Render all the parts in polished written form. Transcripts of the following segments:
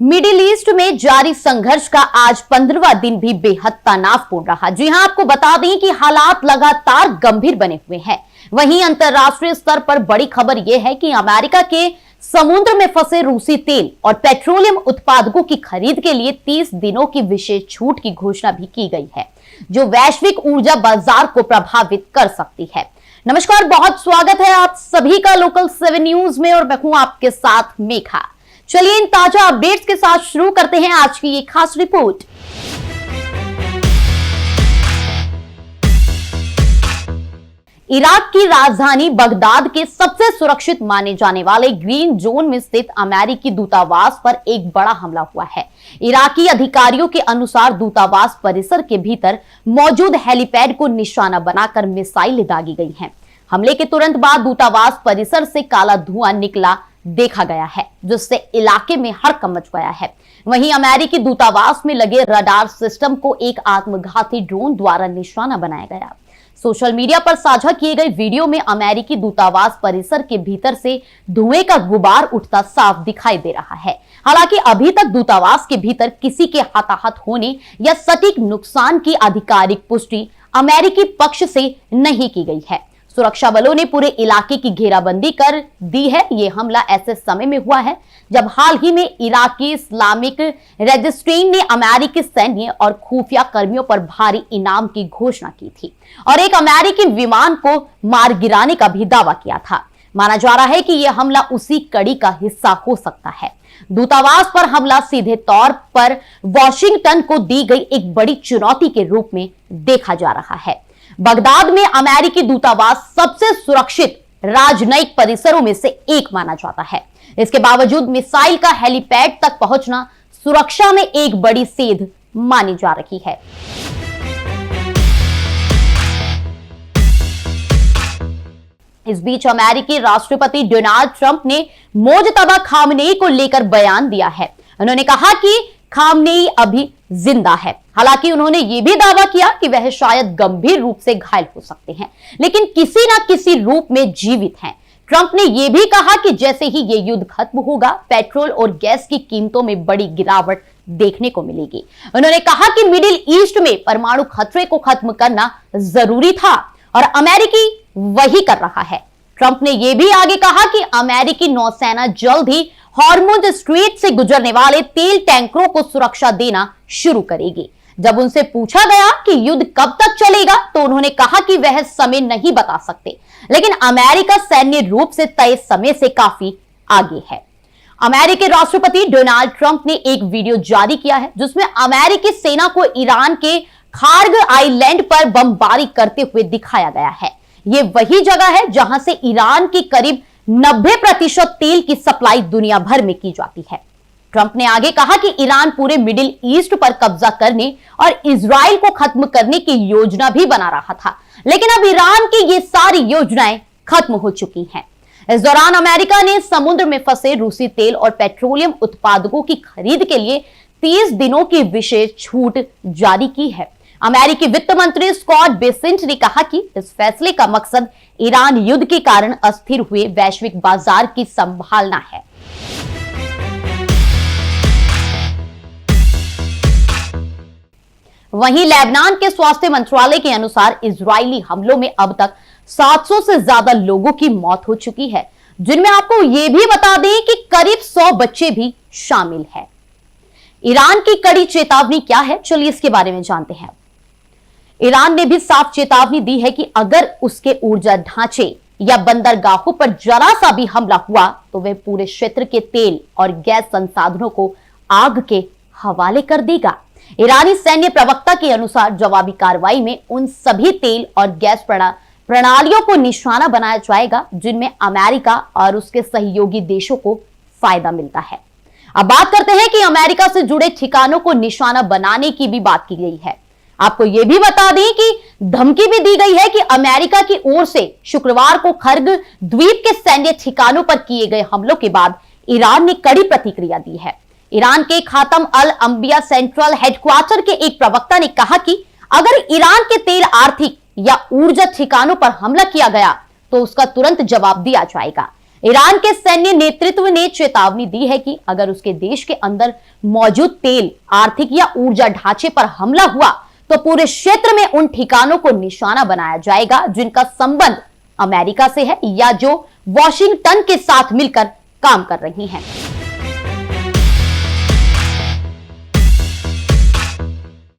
Middle east में जारी संघर्ष का आज 15वां दिन भी बेहद तनावपूर्ण रहा। जी हां, आपको बता दें कि हालात लगातार गंभीर बने हुए हैं। वहीं अंतर्राष्ट्रीय स्तर पर बड़ी खबर यह है कि अमेरिका के समुद्र में फंसे रूसी तेल और पेट्रोलियम उत्पादों की खरीद के लिए 30 दिनों की विशेष छूट की घोषणा भी की गई है, जो वैश्विक ऊर्जा बाजार को प्रभावित कर सकती है। नमस्कार, बहुत स्वागत है आप सभी का लोकल 7 न्यूज में और मैं हूं आपके साथ मेघा। चलिए इन ताजा अपडेट्स के साथ शुरू करते हैं आज की ये खास रिपोर्ट। इराक की राजधानी बगदाद के सबसे सुरक्षित माने जाने वाले ग्रीन जोन में स्थित अमेरिकी दूतावास पर एक बड़ा हमला हुआ है। इराकी अधिकारियों के अनुसार दूतावास परिसर के भीतर मौजूद हेलीपैड को निशाना बनाकर मिसाइल दागी गई हैं। हमले के तुरंत बाद दूतावास परिसर से काला धुआं निकला देखा गया है, जिससे इलाके में हड़कंप मच गया है। वहीं अमेरिकी दूतावास में लगे रडार सिस्टम को एक आत्मघाती ड्रोन द्वारा निशाना बनाया गया। सोशल मीडिया पर साझा किए गए वीडियो में अमेरिकी दूतावास परिसर के भीतर से धुएं का गुबार उठता साफ दिखाई दे रहा है। हालांकि अभी तक दूतावास के भीतर किसी के हताहत होने या सटीक नुकसान की आधिकारिक पुष्टि अमेरिकी पक्ष से नहीं की गई है। सुरक्षा बलों ने पूरे इलाके की घेराबंदी कर दी है। ये हमला ऐसे समय में हुआ है जब हाल ही में इराकी इस्लामिक रेजिस्ट्रेशन ने अमेरिकी सैन्य और खुफिया कर्मियों पर भारी इनाम की घोषणा की थी और एक अमेरिकी विमान को मार गिराने का भी दावा किया था। माना जा रहा है कि यह हमला उसी कड़ी का हिस्सा हो सकता है। दूतावास पर हमला सीधे तौर पर वॉशिंगटन को दी गई एक बड़ी चुनौती के रूप में देखा जा रहा है। बगदाद में अमेरिकी दूतावास सबसे सुरक्षित राजनयिक परिसरों में से एक माना जाता है। इसके बावजूद मिसाइल का हेलीपैड तक पहुंचना सुरक्षा में एक बड़ी सेध मानी जा रही है। इस बीच अमेरिकी राष्ट्रपति डोनाल्ड ट्रंप ने मोजतबा खामनेई को लेकर बयान दिया है। उन्होंने कहा कि खामनेई अभी जिंदा है। हालांकि उन्होंने यह भी दावा किया कि वह शायद गंभीर रूप से घायल हो सकते हैं, लेकिन किसी न किसी रूप में जीवित हैं। ट्रंप ने यह भी कहा कि जैसे ही यह युद्ध खत्म होगा, पेट्रोल और गैस की कीमतों में बड़ी गिरावट देखने को मिलेगी। उन्होंने कहा कि मिडिल ईस्ट में परमाणु खतरे को खत्म करना जरूरी था और अमेरिकी वही कर रहा है। ट्रंप ने यह भी आगे कहा कि अमेरिकी नौसेना जल्द ही हॉर्मुज स्ट्रेट से गुजरने वाले तेल टैंकरों को सुरक्षा देना शुरू करेगी। जब उनसे पूछा गया कि युद्ध कब तक चलेगा, तो उन्होंने कहा कि वह समय नहीं बता सकते, लेकिन अमेरिका सैन्य रूप से तय समय से काफी आगे है। अमेरिकी राष्ट्रपति डोनाल्ड ट्रंप ने एक वीडियो जारी किया है, जिसमें अमेरिकी सेना को ईरान के खार्ग आइलैंड पर बमबारी करते हुए दिखाया गया है। यह वही जगह है जहां से ईरान की करीब 90% तेल की सप्लाई दुनिया भर में की जाती है। ट्रंप ने आगे कहा कि ईरान पूरे मिडिल ईस्ट पर कब्जा करने और इजराइल को खत्म करने की योजना भी बना रहा था, लेकिन अब ईरान की ये सारी योजनाएं खत्म हो चुकी हैं। इस दौरान अमेरिका ने समुद्र में फंसे रूसी तेल और पेट्रोलियम उत्पादों की खरीद के लिए 30 दिनों की विशेष छूट जारी की है। अमेरिकी वित्त मंत्री स्कॉट बेसेंट ने कहा कि इस फैसले का मकसद ईरान युद्ध के कारण अस्थिर हुए वैश्विक बाजार की संभालना है। वहीं लेबनान के स्वास्थ्य मंत्रालय के अनुसार इजरायली हमलों में अब तक 700 से ज्यादा लोगों की मौत हो चुकी है, जिनमें आपको यह भी बता दें कि करीब 100 बच्चे भी शामिल हैं। ईरान की कड़ी चेतावनी क्या है, चलिए इसके बारे में जानते हैं। ईरान ने भी साफ चेतावनी दी है कि अगर उसके ऊर्जा ढांचे या बंदरगाहों पर जरा सा भी हमला हुआ तो वह पूरे क्षेत्र के तेल और गैस संसाधनों को आग के हवाले कर देगा। ईरानी सैन्य प्रवक्ता के अनुसार जवाबी कार्रवाई में उन सभी तेल और गैस प्रणालियों को निशाना बनाया जाएगा जिनमें अमेरिका और उसके सहयोगी देशों को फायदा मिलता है। अब बात करते हैं कि अमेरिका से जुड़े ठिकानों को निशाना बनाने की भी बात की गई है। आपको यह भी बता दें कि धमकी भी दी गई है कि अमेरिका की ओर से शुक्रवार को खर्ग द्वीप के सैन्य ठिकानों पर किए गए हमलों के बाद ईरान ने कड़ी प्रतिक्रिया दी है। ईरान के खातम अल अंबिया सेंट्रल हेडक्वार्टर के एक प्रवक्ता ने कहा कि अगर ईरान के तेल आर्थिक या ऊर्जा ठिकानों पर हमला किया गया तो उसका तुरंत जवाब दिया जाएगा। ईरान के सैन्य नेतृत्व ने चेतावनी दी है कि अगर उसके देश के अंदर मौजूद तेल, आर्थिक या ऊर्जा ढांचे पर हमला हुआ तो पूरे क्षेत्र में उन ठिकानों को निशाना बनाया जाएगा जिनका संबंध अमेरिका से है या जो वॉशिंगटन के साथ मिलकर काम कर रही हैं।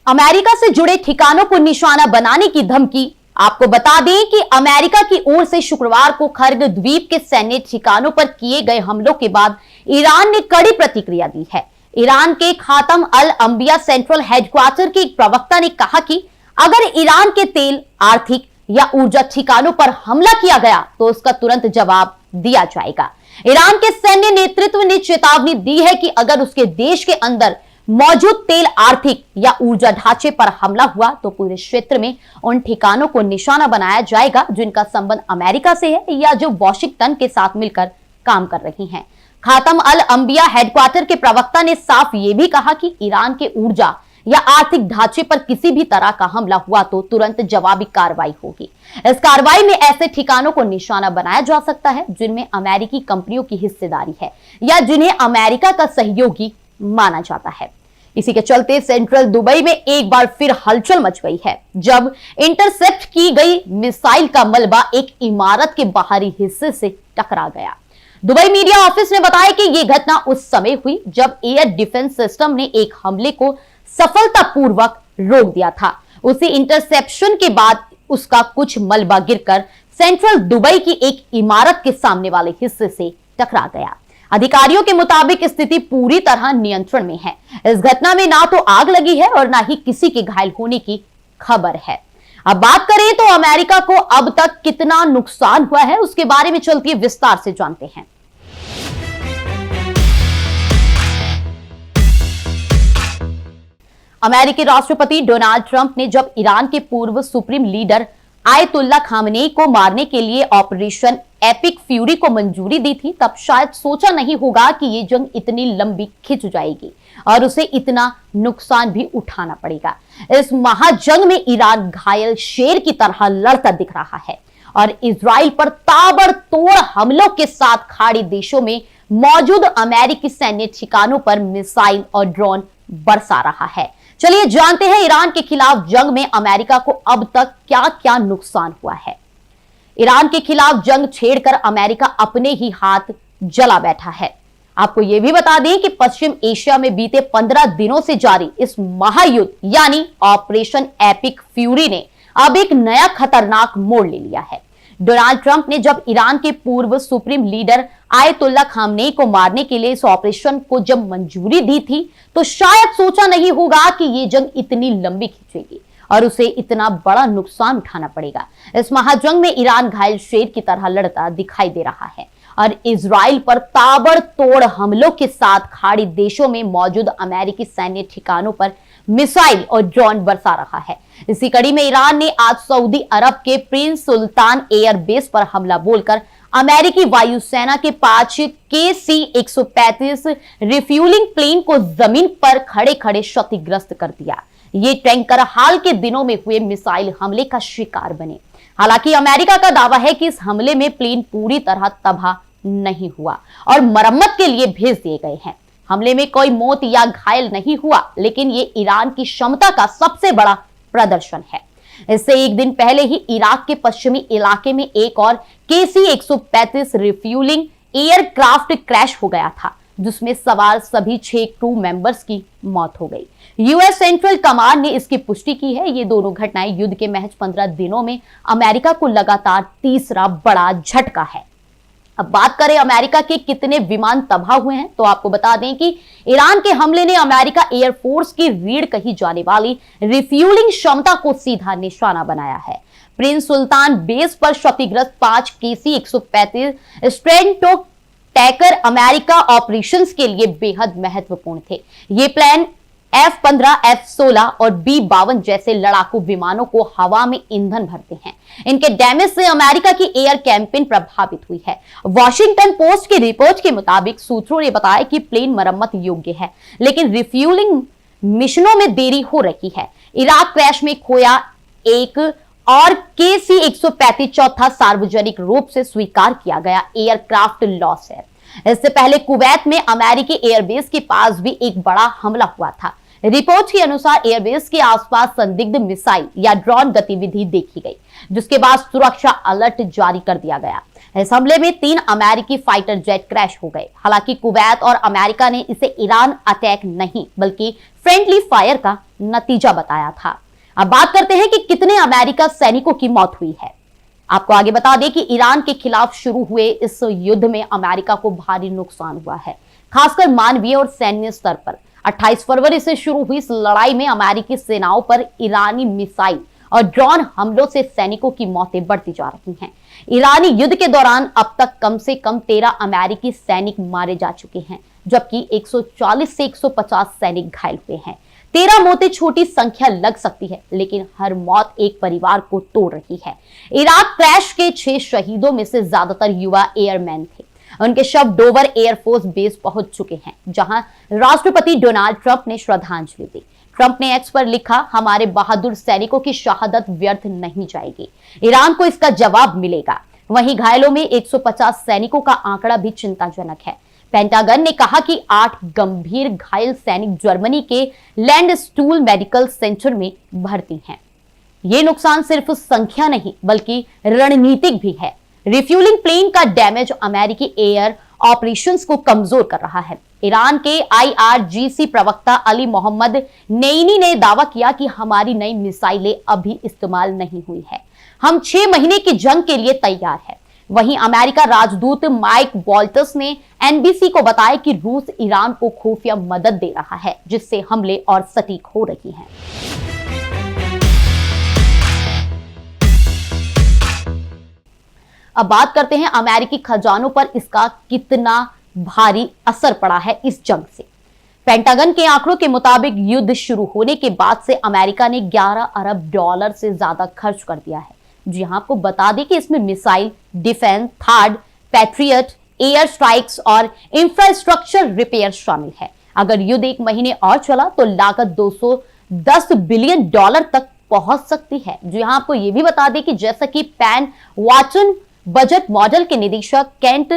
अमेरिका से जुड़े ठिकानों को निशाना बनाने की धमकी। आपको बता दें कि अमेरिका की ओर से शुक्रवार को खर्ग द्वीप के सैन्य ठिकानों पर किए गए हमलों के बाद ईरान ने कड़ी प्रतिक्रिया दी है। ईरान के खातम अल अंबिया सेंट्रल हेडक्वार्टर के एक प्रवक्ता ने कहा कि अगर ईरान के तेल, आर्थिक या ऊर्जा ठिकानों पर हमला किया गया तो उसका तुरंत जवाब दिया जाएगा। ईरान के सैन्य नेतृत्व ने चेतावनी दी है कि अगर उसके देश के अंदर मौजूद तेल, आर्थिक या ऊर्जा ढांचे पर हमला हुआ तो पूरे क्षेत्र में उन ठिकानों को निशाना बनाया जाएगा जिनका संबंध अमेरिका से है या जो वॉशिंगटन के साथ मिलकर काम कर रही हैं। खातम अल अंबिया हेडक्वार्टर के प्रवक्ता ने साफ ये भी कहा कि ईरान के ऊर्जा या आर्थिक ढांचे पर किसी भी तरह का हमला हुआ तो तुरंत जवाबी कार्रवाई होगी। इस कार्रवाई में ऐसे ठिकानों को निशाना बनाया जा सकता है जिनमें अमेरिकी कंपनियों की हिस्सेदारी है या जिन्हें अमेरिका का सहयोगी माना जाता है। इसी के चलते सेंट्रल दुबई में एक बार फिर हलचल मच गई है जब इंटरसेप्ट की गई मिसाइल का मलबा एक इमारत के बाहरी हिस्से से टकरा गया। दुबई मीडिया ऑफिस ने बताया कि यह घटना उस समय हुई जब एयर डिफेंस सिस्टम ने एक हमले को सफलतापूर्वक रोक दिया था। उसी इंटरसेप्शन के बाद उसका कुछ मलबा गिरकर सेंट्रल दुबई की एक इमारत के सामने वाले हिस्से से टकरा गया। अधिकारियों के मुताबिक स्थिति पूरी तरह नियंत्रण में है। इस घटना में ना तो आग लगी है और ना ही किसी के घायल होने की खबर है। अब बात करें तो अमेरिका को अब तक कितना नुकसान हुआ है उसके बारे में चलती विस्तार से जानते हैं। अमेरिकी राष्ट्रपति डोनाल्ड ट्रंप ने जब ईरान के पूर्व सुप्रीम लीडर आयतुल्ला खामनेई को मारने के लिए ऑपरेशन एपिक फ्यूरी को मंजूरी दी थी तब शायद सोचा नहीं होगा कि ये जंग इतनी लंबी खिंच जाएगी और उसे इतना नुकसान भी उठाना पड़ेगा। इस महाजंग में ईरान घायल शेर की तरह लड़ता दिख रहा है और इजराइल पर ताबड़तोड़ हमलों के साथ खाड़ी देशों में मौजूद अमेरिकी सैन्य ठिकानों पर मिसाइल और ड्रोन बरसा रहा है। चलिए जानते हैं ईरान के खिलाफ जंग में अमेरिका को अब तक क्या क्या नुकसान हुआ है। ईरान के खिलाफ जंग छेड़कर अमेरिका अपने ही हाथ जला बैठा है। आपको यह भी बता दें कि पश्चिम एशिया में बीते 15 दिनों से जारी इस महायुद्ध यानी ऑपरेशन एपिक फ्यूरी ने अब एक नया खतरनाक मोड़ ले लिया है। डोनाल्ड ट्रंप ने जब ईरान के पूर्व सुप्रीम लीडर आयतुल्ला खामनेई को मारने के लिए इस ऑपरेशन को जब मंजूरी दी थी तो शायद सोचा नहीं होगा कि ये जंग इतनी लंबी खींचेगी और उसे इतना बड़ा नुकसान उठाना पड़ेगा। इस महाजंग में ईरान घायल शेर की तरह लड़ता दिखाई दे रहा है और इजराइल पर ताबड़तोड़ हमलों के साथ खाड़ी देशों में मौजूद अमेरिकी सैन्य ठिकानों पर मिसाइल और ड्रोन बरसा रहा है। इसी कड़ी में ईरान ने आज सऊदी अरब के प्रिंस सुल्तान एयर बेस पर हमला बोलकर अमेरिकी वायुसेना के 5 KC-135 रिफ्यूलिंग प्लेन को जमीन पर खड़े खड़े क्षतिग्रस्त कर दिया। ये टैंकर हाल के दिनों में हुए मिसाइल हमले का शिकार बने। हालांकि अमेरिका का दावा है कि इस हमले में प्लेन पूरी तरह तबाह नहीं हुआ और मरम्मत के लिए भेज दिए गए हैं। हमले में कोई मौत या घायल नहीं हुआ, लेकिन ये ईरान की क्षमता का सबसे बड़ा प्रदर्शन है। इससे एक दिन पहले ही इराक के पश्चिमी इलाके में एक और KC-135 रिफ्यूलिंग एयरक्राफ्ट क्रैश हो गया था जिसमें सवार सभी 6 क्रू मेंबर्स की मौत हो गई। यूएस सेंट्रल कमांड ने इसकी पुष्टि की है। ये दोनों घटनाएं युद्ध के महज 15 दिनों में अमेरिका को लगातार तीसरा बड़ा झटका है। अब बात करें अमेरिका के कितने विमान तबाह हुए हैं तो आपको बता दें कि ईरान के हमले ने अमेरिका एयरफोर्स की रीढ़ कही जाने वाली रिफ्यूलिंग क्षमता को सीधा निशाना बनाया है। प्रिंस सुल्तान बेस पर क्षतिग्रस्त 5 KC-135 स्ट्रेंटोक टैकर अमेरिका ऑपरेशंस के लिए बेहद महत्वपूर्ण थे। ये प्लान F-15, F-16 और B-52 जैसे लड़ाकू विमानों को हवा में ईंधन भरते हैं। इनके डैमेज से अमेरिका की एयर कैंपेन प्रभावित हुई है। वॉशिंगटन पोस्ट की रिपोर्ट के मुताबिक सूत्रों ने बताया कि प्लेन मरम्मत योग्य है, लेकिन रिफ्यूलिंग मिशनों में देरी हो रही है। इराक क्रैश में खोया एक और KC-135 चौथा सार्वजनिक रूप से स्वीकार किया गया एयरक्राफ्ट लॉस है। इससे पहले कुवैत में अमेरिकी एयरबेस के पास भी एक बड़ा हमला हुआ था। रिपोर्ट के अनुसार एयरबेस के आसपास संदिग्ध मिसाइल या ड्रोन गतिविधि देखी गई, जिसके बाद सुरक्षा अलर्ट जारी कर दिया गया। इस हमले में 3 अमेरिकी फाइटर जेट क्रैश हो गए। हालांकि कुवैत और अमेरिका ने इसे ईरान अटैक नहीं बल्कि फ्रेंडली फायर का नतीजा बताया था। अब बात करते हैं कि कितने अमेरिका सैनिकों की मौत हुई है। आपको आगे बता दें कि ईरान के खिलाफ शुरू हुए इस युद्ध में अमेरिका को भारी नुकसान हुआ है, खासकर मानवीय और सैन्य स्तर पर। 28 फरवरी से शुरू हुई इस लड़ाई में अमेरिकी सेनाओं पर ईरानी मिसाइल और ड्रोन हमलों से सैनिकों की मौतें बढ़ती जा रही हैं। ईरानी युद्ध के दौरान अब तक कम से कम 13 अमेरिकी सैनिक मारे जा चुके हैं, जबकि 140 से 150 सैनिक घायल हुए हैं। 13 मौतें छोटी संख्या लग सकती है, लेकिन हर मौत एक परिवार को तोड़ रही है। इराक क्रैश के 6 शहीदों में से ज्यादातर युवा एयरमैन थे। उनके शव डोवर एयरफोर्स बेस पहुंच चुके हैं, जहां राष्ट्रपति डोनाल्ड ट्रंप ने श्रद्धांजलि दी। ट्रंप ने एक्स पर लिखा, हमारे बहादुर सैनिकों की शहादत व्यर्थ नहीं जाएगी, ईरान को इसका जवाब मिलेगा। वहीं घायलों में 150 सैनिकों का आंकड़ा भी चिंताजनक है। पेंटागन ने कहा कि 8 गंभीर घायल सैनिक जर्मनी के लैंडस्टूल मेडिकल सेंटर में भर्ती हैं। ये नुकसान सिर्फ संख्या नहीं बल्कि रणनीतिक भी है। रिफ्यूलिंग प्लेन का डैमेज अमेरिकी एयर ऑपरेशंस को कमजोर कर रहा है। ईरान के IRGC प्रवक्ता अली मोहम्मद नईनी ने दावा किया कि हमारी नई मिसाइलें अभी इस्तेमाल नहीं हुई है, हम 6 महीने की जंग के लिए तैयार है। वहीं अमेरिका राजदूत माइक वॉल्टर्स ने NBC को बताया कि रूस ईरान को खुफिया मदद दे रहा है, जिससे हमले और सटीक हो रही हैं। अब बात करते हैं अमेरिकी खजानों पर इसका कितना भारी असर पड़ा है इस जंग से। पेंटागन के आंकड़ों के मुताबिक युद्ध शुरू होने के बाद से अमेरिका ने $11 अरब से ज्यादा खर्च कर दिया है। जी हां, आपको बता दें कि इसमें missile, defence, third, patriot, air strikes और इंफ्रास्ट्रक्चर रिपेयर शामिल है। अगर युद्ध 1 महीने और चला तो लागत $210 बिलियन तक पहुंच सकती है। जी हां, आपको यह भी बता दें कि जैसा कि पैन वाटन बजट मॉडल के निदेशक केंट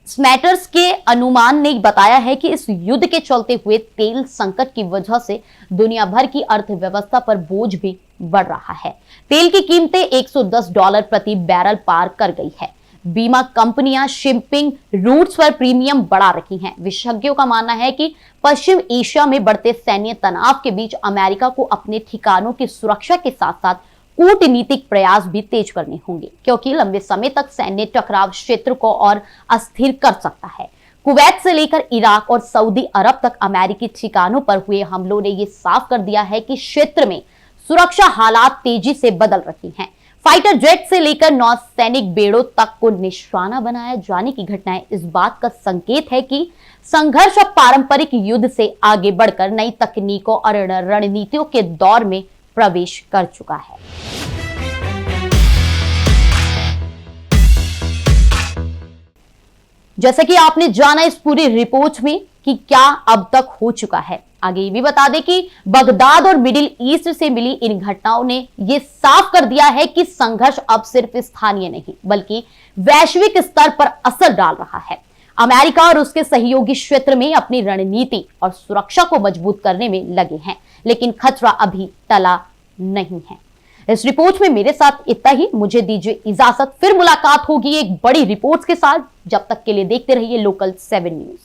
स्मैटर्स के अनुमान ने बताया है कि इस युद्ध के चलते हुए तेल संकट की वजह से दुनिया भर की अर्थव्यवस्था पर बोझ भी बढ़ रहा है। तेल की कीमतें $110 प्रति बैरल पार कर गई है। बीमा कंपनियां शिपिंग रूट्स पर प्रीमियम बढ़ा रही हैं। विशेषज्ञों का मानना है कि पश्चिम एशिया में बढ़ते सैन्य तनाव के बीच अमेरिका को अपने ठिकानों की सुरक्षा के साथ साथ कूटनीतिक प्रयास भी तेज करने होंगे, क्योंकि लंबे समय तक सैन्य टकराव क्षेत्र को और अस्थिर कर सकता है। कुवैत से लेकर इराक और सऊदी अरब तक अमेरिकी ठिकानों पर हुए हमलों ने यह साफ कर दिया है कि क्षेत्र में सुरक्षा हालात तेजी से बदल रही हैं। फाइटर जेट से लेकर नौसैनिक बेड़ों तक को निशाना बनाया जाने की घटनाएं इस बात का संकेत है कि संघर्ष अब पारंपरिक युद्ध से आगे बढ़कर नई तकनीकों और रणनीतियों के दौर में प्रवेश कर चुका है। जैसा कि आपने जाना इस पूरी रिपोर्ट में कि क्या अब तक हो चुका है, आगे ये भी बता दें कि बगदाद और मिडिल ईस्ट से मिली इन घटनाओं ने यह साफ कर दिया है कि संघर्ष अब सिर्फ स्थानीय नहीं बल्कि वैश्विक स्तर पर असर डाल रहा है। अमेरिका और उसके सहयोगी क्षेत्र में अपनी रणनीति और सुरक्षा को मजबूत करने में लगे हैं, लेकिन खतरा अभी टला नहीं है। इस रिपोर्ट में मेरे साथ इतना ही। मुझे दीजिए इजाजत, फिर मुलाकात होगी एक बड़ी रिपोर्ट के साथ। जब तक के लिए देखते रहिए लोकल 7 न्यूज।